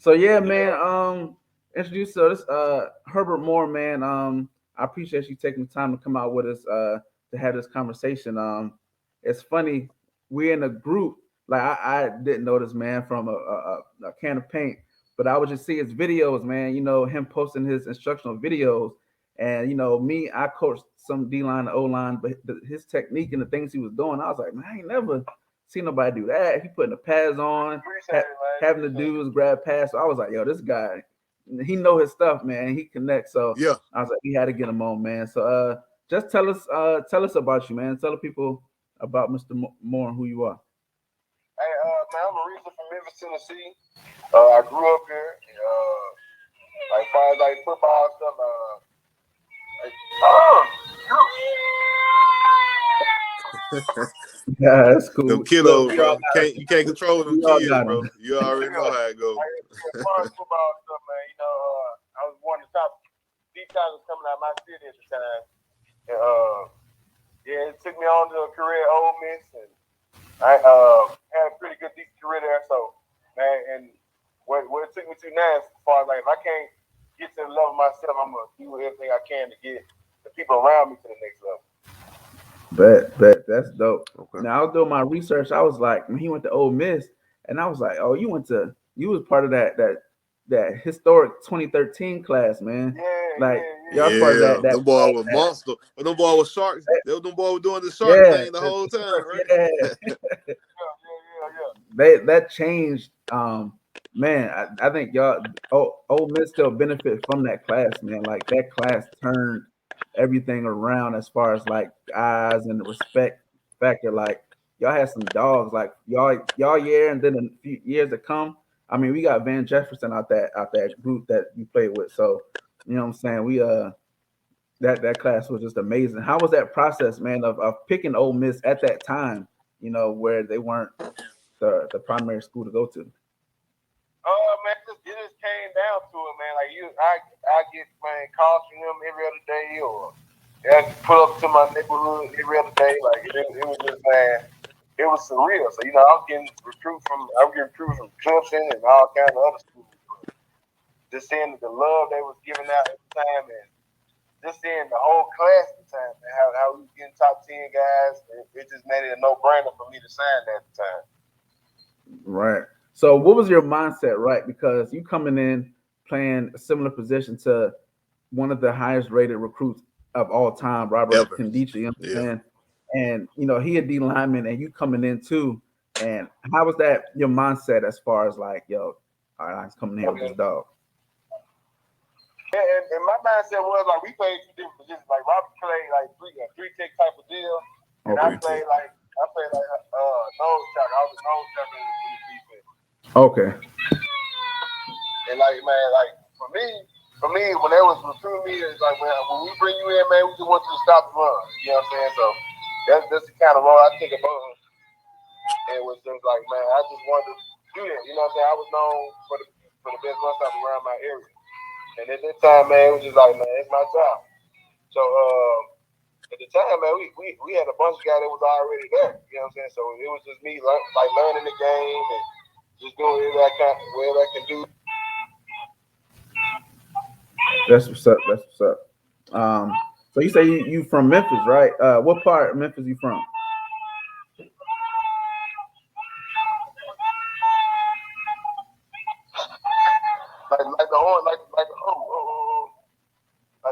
So yeah, man. Introduce us, Herbert Moore, man. I appreciate you taking the time to come out with us, to have this conversation. It's funny, we're in a group. Like I didn't know this man from a can of paint, but I would just see his videos, man. You know, him posting his instructional videos, and me, I coached some D line, O line, but his technique and the things he was doing, I was like, man, I ain't never seen nobody do that. He putting the pads on, having the dudes grab pass. So I was like, yo, this guy, he know his stuff, man. He connects. So Yeah. I was like, we had to get him on, man. So just tell us about you, man. Tell the people about Mr. Moore and who you are. Hey, man, I'm originally from Memphis, Tennessee. I grew up here. Like far as like football stuff. Yeah, that's cool. Them Look, kiddos, bro. You can't control them we all kids, got bro. 'em. You already know how it goes. As far as football stuff, man, I was one of the top deep tackles coming out of my city at the time. And, yeah, it took me on to a career at Ole Miss, and I had a pretty good deep career there. So, man, and what it took me to now, as far as like if I can't get to the level myself, I'm gonna do everything I can to get the people around me to the next level. Bet, that's dope. Okay. Now I was doing my research. I was like, when he went to Ole Miss, and I was like, oh, you was part of that historic 2013 class, man. Like y'all was part of Yeah, that. them boy was monster. But them boy was sharks. Them boy was doing the shark Yeah, thing the whole time, right? yeah. That changed. Man, I think y'all Ole Miss still benefit from that class, man. Like that class turned everything around as far as like eyes and the respect factor. Like y'all had some dogs, like y'all year, and then a few years to come. I mean, we got Van Jefferson out that group that you played with. So you know what I'm saying? We that class was just amazing. How was that process, man, of picking Ole Miss at that time? Where they weren't the primary school to go to. Man, it just came down to it, man. Like I get calls from them every other day, or I pull up to my neighborhood every other day. Like it was just, man, it was surreal. So I was getting recruited from Clemson and all kinds of other schools. But just seeing the love they was giving out at the time, and just seeing the whole class at the time, and how we was getting top 10 guys, it just made it a no-brainer for me to sign at the time. Right. So what was your mindset, right? Because you coming in playing a similar position to one of the highest rated recruits of all time, Robert Ever. Kendichi, you know what I'm Yeah. saying? And he a D lineman and you coming in too. And how was that your mindset as far as like, yo, all right, I'm coming here with this dog? Yeah, and my mindset was like we played two different positions. Like Robert played like three tech type of deal, and I played like nose tackle. I was a nose tackle in the defense. Okay. And like man, like for me, when they was recruiting me, it's like when we bring you in, man, we just want you to stop the run. You know what I'm saying? So that's the kind of role I think about. And it was just like, man, I just wanted to do that. You know what I'm saying? I was known for the best run stopper around my area. And at that time, man, it was just like, man, it's my job. So at the time, man, we had a bunch of guys that was already there. You know what I'm saying? So it was just me learning the game and just doing whatever I can do. That's what's up. So you say you from Memphis, right? What part of Memphis you from?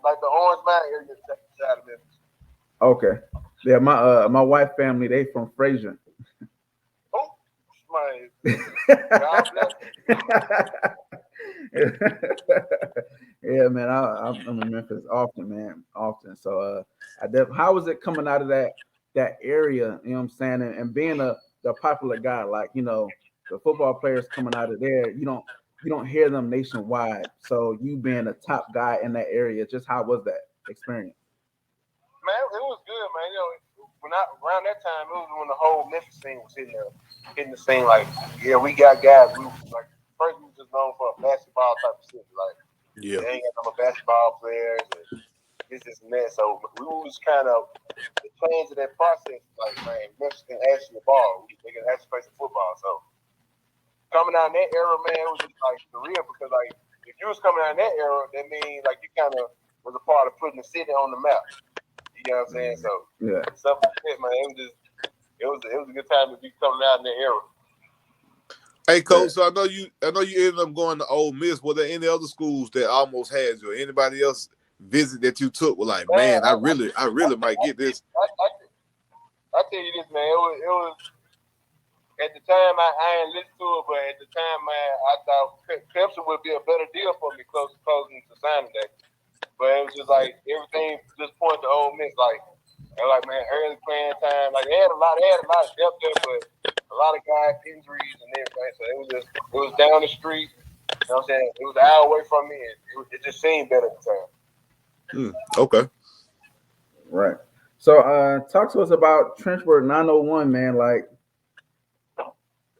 Like the Orange Mountain area side of Memphis. Okay. Yeah, my wife family, they from Fraser. Oh, man. Yeah, man. I'm in Memphis often, man. Often. So how was it coming out of that area, you know what I'm saying? And being the popular guy, like, the football players coming out of there, you don't hear them nationwide. So you being a top guy in that area, just how was that experience? Man, it was good, man. Around that time, it was when the whole Memphis scene was hitting the scene. Like, yeah, we got guys. We like first we was just known for a basketball type of city. Like, yeah, they ain't got no basketball players and this and that. So we was kind of the plans of that process. Like, man, Memphis can ask you the ball. They can actually play some football. So coming out in that era, man, it was just like surreal because like if you was coming out in that era, that means like you kind of was a part of putting the city on the map. You know what I'm saying? So Yeah. stuff like that, man. It was a good time to be coming out in that era. Hey, Coach, so I know you ended up going to Ole Miss. Were there any other schools that almost had you, or anybody else visit that you took? Were like, man, I really might get this. I tell you this, man. It was at the time I ain't listened to it, but at the time, man, I thought Clemson would be a better deal for me closing to signing day. But it was just like everything just pointed to Ole Miss, like man, early playing time. Like they had a lot of depth there, but a lot of guys injuries and everything. So it was down the street. You know what I'm saying? It was an hour away from me, and it just seemed better at the time. Okay. Right. So talk to us about Trenchwork 901, man. Like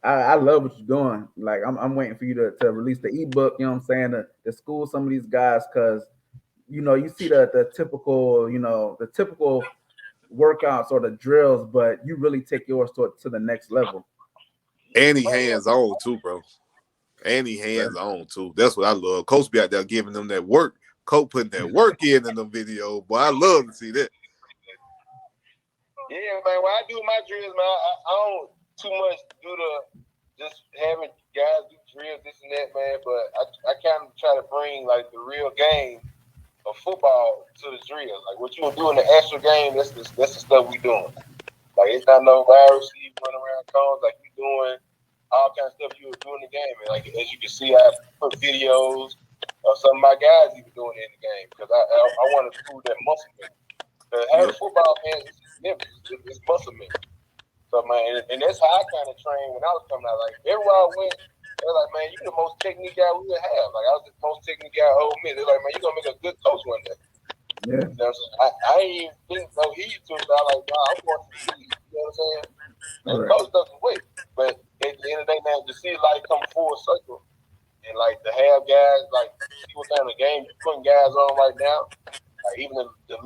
I love what you're doing. Like I'm waiting for you to release the ebook, you know what I'm saying, to school some of these guys, because you know, you see the typical, you know, the typical workouts or the drills, but you really take yours to the next level. And he hands on too, bro. And he hands on too. That's what I love. Coach be out there giving them that work. Coach putting that work in the video. Boy, I love to see that. Yeah, man. When I do my drills, man, I don't too much do just having guys do drills, this and that, man. But I kind of try to bring like the real game of football to the drill. Like what you would do in the actual game, that's the stuff we doing. Like it's not no wide receiver running around cones. Like we doing all kinds of stuff you would do in the game. And like as you can see, I put videos of some of my guys even doing it in the game because I want to prove that muscle memory. Because having football, man, it's muscle memory. So man, and that's how I kind of trained when I was coming out. Like everywhere I went, they're like, man, you the most technique guy we would have. Like I was the most technique guy at Ole Miss. They're like, man, you gonna make a good coach one day. Yeah. You know what I'm saying? I ain't even think no heat to it. I like, nah, I'm going to see. You know what I'm saying? And coach doesn't wait. But at the end of the day, man, to see like come full circle and like to have guys like see what kind of game you're putting guys on right now. Like even the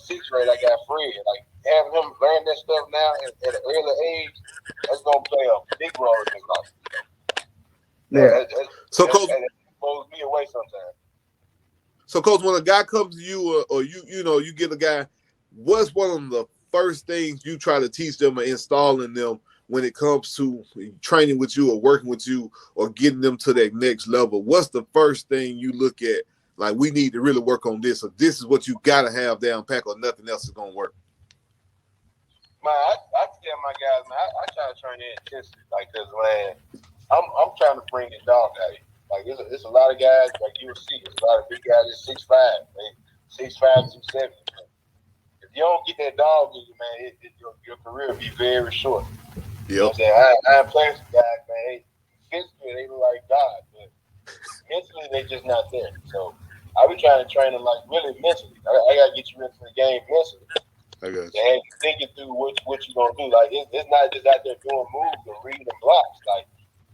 sixth grade, I got Fred. Like having him learn that stuff now at an early age, that's gonna play a big role in his life. Yeah. So, Coach, it blows me away sometimes. So, Coach, when a guy comes to you, or you get a guy, what's one of the first things you try to teach them or installing them when it comes to training with you or working with you or getting them to that next level? What's the first thing you look at? Like, we need to really work on this, or this is what you got to have down pack, or nothing else is going to work. Man, I tell my guys, man, I try to train their intensity, like, cause man, I'm trying to bring the dog out here. Like, it's a lot of guys, like you will see, there's a lot of big guys that's 6'5", 6'5", 270. If you don't get that dog in you, man, your career will be very short. Yep. You know what I'm saying? I playing some guys, man, physically they look like God, but mentally they just not there. So I be trying to train them like really mentally. I gotta get you into the game mentally. I got you. And have you thinking through what you gonna do. Like it's not just out there doing moves and reading blocks. Like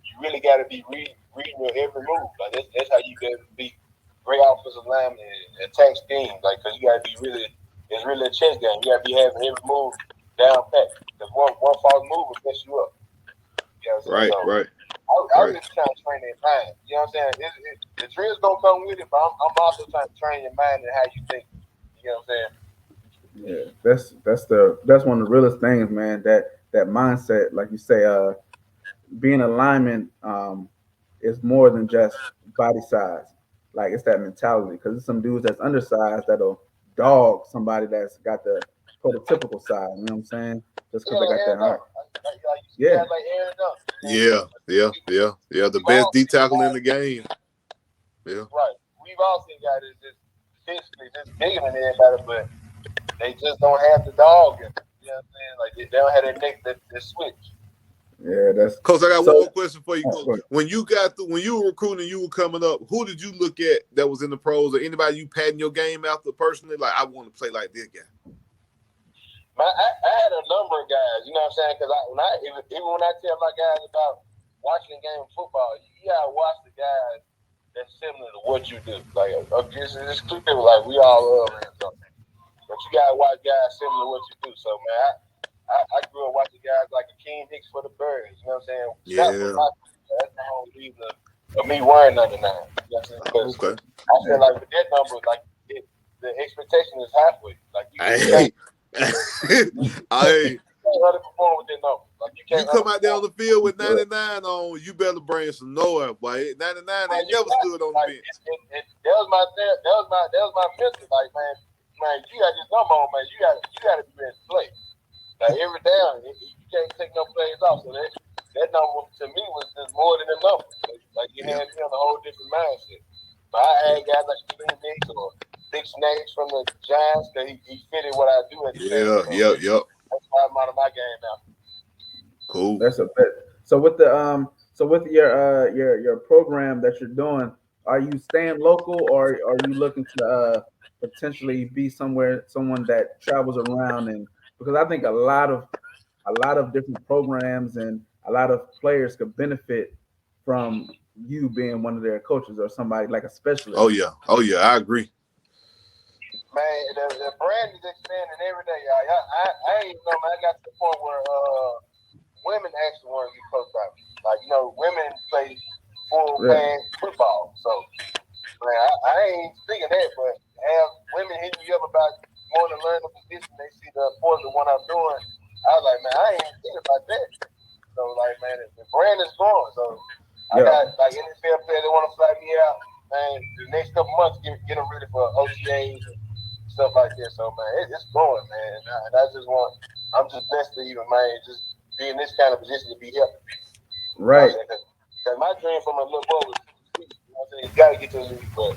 you really gotta be reading your every move. Like that's how you gotta be great offensive lineman and attack schemes. Like because you gotta be it's really a chess game. You gotta be having every move down pat. Because one false move will mess you up. You know what I'm saying? Right. I really trying to train their mind. You know what I'm saying? The drill's gonna come with it, but I'm also trying to train your mind and how you think. You know what I'm saying? Yeah, that's one of the realest things, man. That mindset, like you say, being a lineman is more than just body size. Like it's that mentality, because there's some dudes that's undersized that'll dog somebody that's got the prototypical size. You know what I'm saying? Just because they got that height. Yeah. Yeah. The best D tackle in the game. Yeah. Right. We've all seen guys that's just physically just bigger than everybody, but they just don't have the dog in it. You know what I'm saying? Like they don't have that neck that switch. Yeah, that's Coach, I got one more question for you, Coach. Right. When you were recruiting, you were coming up, who did you look at that was in the pros, or anybody you patting your game after personally? Like, I want to play like this guy. I had a number of guys, you know what I'm saying? Because even when I tell my guys about watching the game of football, you gotta watch the guys that's similar to what you do. Like it's clear, like we all love something, but you gotta watch guys similar to what you do. So man, I grew up watching guys like Akeem Hicks for the Birds. You know what I'm saying? Yeah. the whole reason of me wearing 99. You know what I'm saying? Because Okay. I feel like with that number, like the expectation is halfway. Like you Hey, can't underperform with that number. Like you come out there on the field with 99 on, you better bring some noise, boy. 99 ain't never stood on the bench. That was my mentor. Like, man, you got this number on, man. You got to be ready to play. Like every down, you can't take no plays off. So that number to me was just more than a number. Like you had me on a whole different mindset. But I had guys like Steven Diggs or Big Snakes from the Giants that he fitted what I do at the time. Yep. That's why I'm out of my game now. Cool. That's a bit. So with your program that you're doing, are you staying local or are you looking to potentially be someone that travels around? And because I think a lot of different programs and a lot of players could benefit from you being one of their coaches or somebody like a specialist. Oh yeah, I agree. Man, the brand is expanding every day, y'all. I ain't know, man. I got to the point where women actually want to be coached by me. Like, women play full pad football. So, man, I ain't speaking that, but have women hitting me up about wanting to learn the position. They see the importance of what I'm doing. I was like, man, I ain't thinking about that. So, like, man, the brand is growing. So, I got, like, NFL players that want to fly me out. Man, the next couple months, get them ready for OTAs and stuff like that. So, man, it's growing, man. And I'm just blessed to even, man, just be in this kind of position to be helping. Right. Because my dream from a little boy was, you know what I'm saying, you got to get to the league. But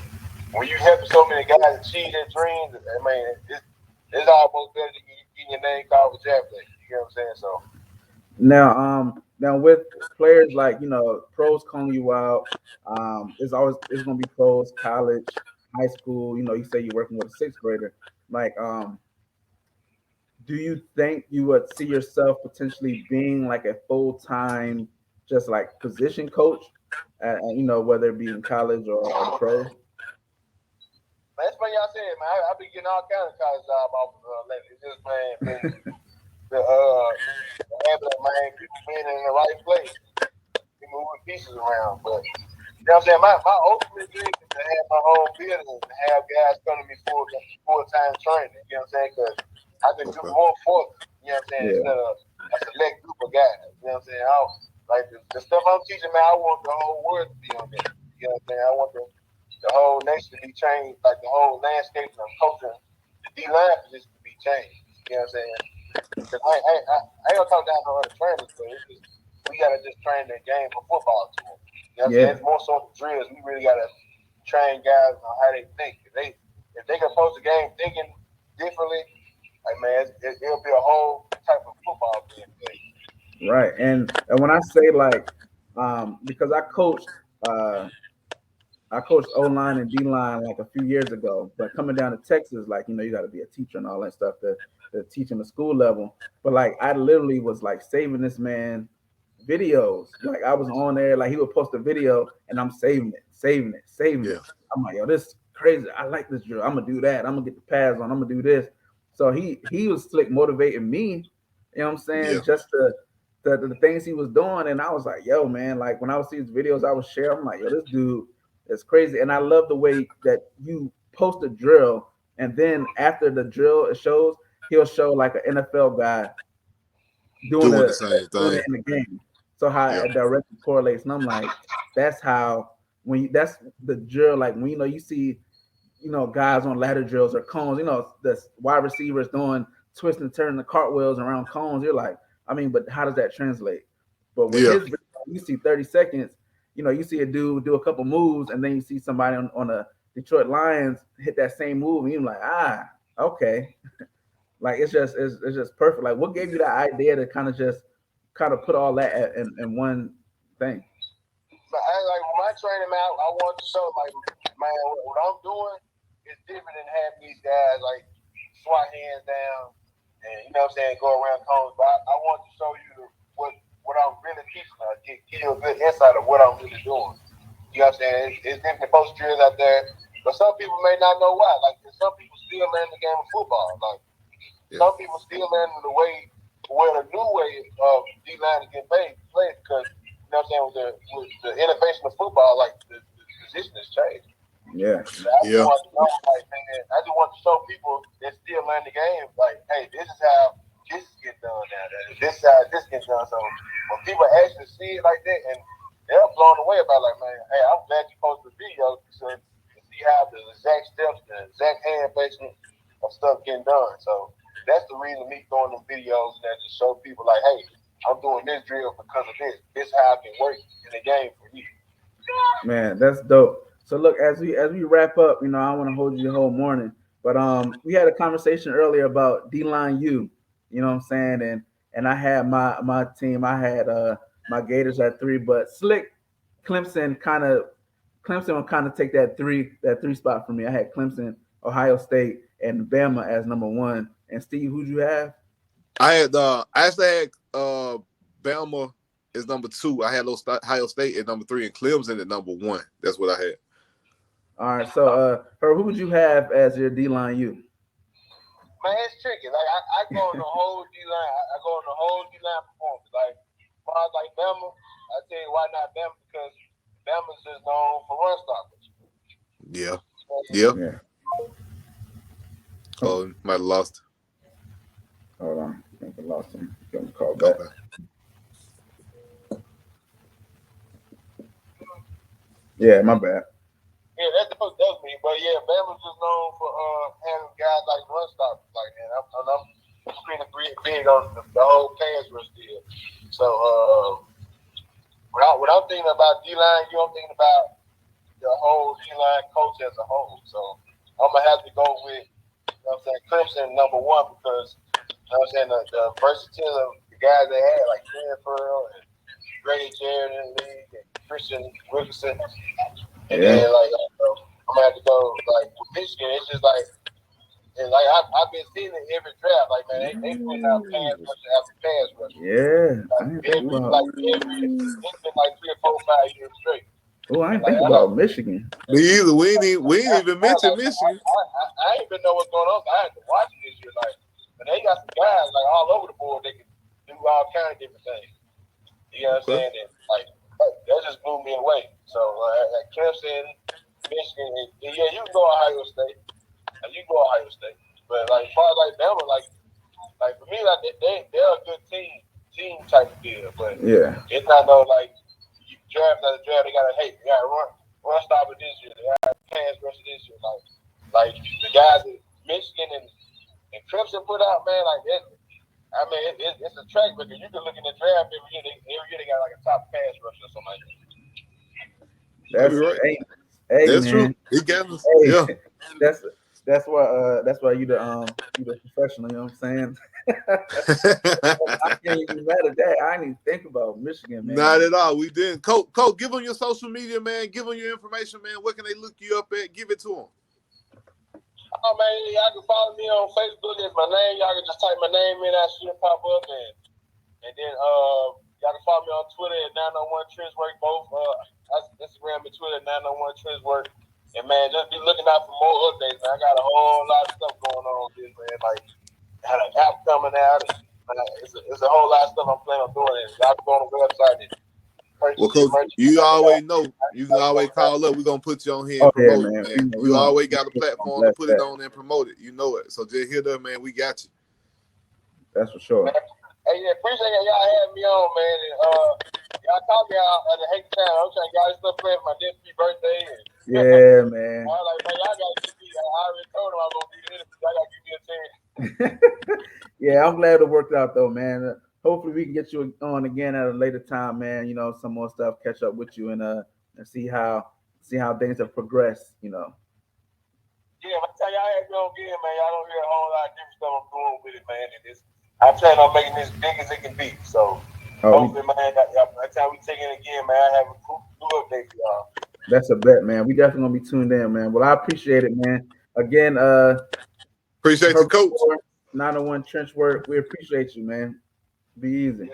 when you helping so many guys achieve their dreams, man, it's almost better than getting your name called with draft day. You know what I'm saying? So now with players like pros calling you out, it's gonna be pros, college, high school. You say you're working with a sixth grader. Like, do you think you would see yourself potentially being like a full-time, just like position coach, whether it be in college or pro? That's what y'all said, man. I've been getting all kinds of college jobs off lately. It's just, man, the habit of, man, people being in the right place, moving pieces around. But you know what I'm saying? My ultimate dream is to have my own business and have guys come to me full-time training. You know what I'm saying? Because I can do more for them. You know what I'm saying? Instead of a select group of guys. You know what I'm saying? Like the stuff I'm teaching, man, I want the whole world to be on there. You know what I'm saying? I want the whole nation to be changed, like the whole landscape of culture, the D-line position to be changed. You know what I'm saying? Because I ain't gonna talk down on other trainers, but we gotta just train their game for football too. You know what I'm saying? It's more so the drills. We really gotta train guys on how they think. If they can approach the game thinking differently, like, man, it'll be a whole type of football being played. Right, and when I say like, because I coached O-line and D-line like a few years ago, but coming down to Texas, like, you got to be a teacher and all that stuff to teach in the school level. But like, I literally was like saving this man videos. Like, I was on there, like he would post a video and I'm saving it. I'm like, yo, this is crazy. I like this drill. I'm gonna do that. I'm gonna get the pads on. I'm gonna do this. So he was slick motivating me. You know what I'm saying? Yeah. Just the things he was doing, and I was like, yo, man. Like when I would see his videos, I would share. I'm like, yo, this dude. It's crazy. And I love the way that you post a drill and then after the drill it shows, he'll show like an NFL guy doing the same thing in the game. So how it directly correlates. And I'm like, that's how that's the drill. Like when you see, guys on ladder drills or cones, the wide receivers doing twisting and turning the cartwheels around cones. You're like, I mean, but how does that translate? But with his video, you see 30 seconds. You see a dude do a couple moves, and then you see somebody on a Detroit Lions hit that same move, and you're like, okay. Like it's just perfect. Like, what gave you the idea to kind of put all that in one thing? But when I train him out, I want to show like, man, what I'm doing is different than having these guys like swat hands down and go around cones. But I want to show you what I'm really teaching, give you a good insight of what I'm really doing. You know what I'm saying? It's different post drills out there, but some people may not know why. Like some people still learn the game of football. Like some people still learn the new way of D-line to get played because know what I'm saying, with the innovation of football, like the position has changed. Yeah. I just want to know, like, man, I just want to show people that still learn the game, like, hey, this is how this gets done now. This is how this gets done. So when people actually see it like that, and they're blown away about, like, man, hey, I'm glad you posted the video to see how the exact steps, the exact hand placement of stuff getting done. So that's the reason me throwing them videos and that to show people, like, hey, I'm doing this drill because of this. This is how it can work in the game for me. Man, that's dope. So look, as we wrap up, you know, I want to hold you the whole morning, but we had a conversation earlier about Dline U, you know what I'm saying, and I had my team, I had my Gators at 3, but Slick Clemson will kind of take that three spot for me. I had Clemson, Ohio State, and Bama as number 1. And Steve, who'd you have? I actually had Bama is number 2. I had Ohio State at number 3 and Clemson at number 1. That's what I had. All right, so who would you have as your D-line U? Man, it's tricky. Like I go on the whole D-line. I go on the whole D-line performance. Like as far as like Bama, I tell you why not Bama, because Bama's just known for run stoppers. Yeah. Oh, might have lost. Hold on, I think I lost him. Give him a call back. Okay. Yeah, my bad. Yeah, that's me. But yeah, Bama's just known for having guys like run stoppers like that. I'm pretty big on the whole pass rush deal. So when I'm thinking about D-line, I'm thinking about the whole D-line coach as a whole. So I'm gonna have to go with, you know what I'm saying, Clemson number 1, because you know what I'm saying, the versatility of the guys they had, like Ken Pearl and Grady Jarrett in the league and Christian Wilkerson. And then like I'm gonna have to go like with Michigan. It's just like, and like I've been seeing it every draft. Like, man, they put out pass rush after pass rush. Yeah, like, it's been like 3 or 4 or 5 years straight. Oh, I didn't think about Michigan. Me either. We ain't even mentioned Michigan. I ain't even know what's going on. I had to watch it this year. Like, but they got some guys like all over the board. They can do all kinds of different things. You know what I'm saying? And, like, that just blew me away. So at Clemson, Michigan, and yeah, you can go Ohio State. But like as far as like Bama, like for me, like they're a good team type of deal. But yeah, it's not no like you draft after draft. They gotta run stopper this year. They got pass rush this year. Like the guys that Michigan and Clemson put out, man, like that. I mean, it's a track record. You can look in the draft every year. They got like a top pass rush or something like that. That's right. Hey, that's man. true. He got us. Hey, Yeah. That's why you the professional. You know what I'm saying? I can't even mad at that. I didn't even think about Michigan, man. Not at all. We didn't. Coach, give them your social media, man. Give them your information, man. Where can they look you up at? Give it to them. Oh man, y'all can follow me on Facebook. It's my name. Y'all can just type my name in. I should pop up, and then y'all can follow me on Twitter at 901 Trenchwork. Both Instagram and Twitter at 901 Trenchwork. And man, just be looking out for more updates, man. I got a whole lot of stuff going on with this, man. Like, I had an app coming out. It's a whole lot of stuff I'm planning on doing. Y'all can go on the website and purchase. Well, Coach, you always know. You can always call up. We're going to put you on here and promote it, man. You always got a platform to put it on and promote it. You know it. So just hit up, man. We got you. That's for sure. Hey, yeah, appreciate y'all having me on, man. And, y'all call me out at the Hate Town. I'm trying to get all this stuff playing for my nephew birthday. Yeah, man. I was like, man, y'all got to give me. I already told him I was going to do the interview. Y'all got to give me a chance. Yeah, I'm glad it worked out though, man. Hopefully we can get you on again at a later time, man. You know, some more stuff, catch up with you and see how things have progressed, you know. Yeah, I tell y'all had me on again, man. Y'all don't hear a whole lot of different stuff I'm doing with it, man. And I plan on making this big as it can be. So hopefully, man, by the time we take it again, man, I have a new update for y'all. That's a bet, man. We definitely gonna be tuned in, man. Well, I appreciate it, man. Again, appreciate you, Coach. 901 Trenchwork. We appreciate you, man. Be easy.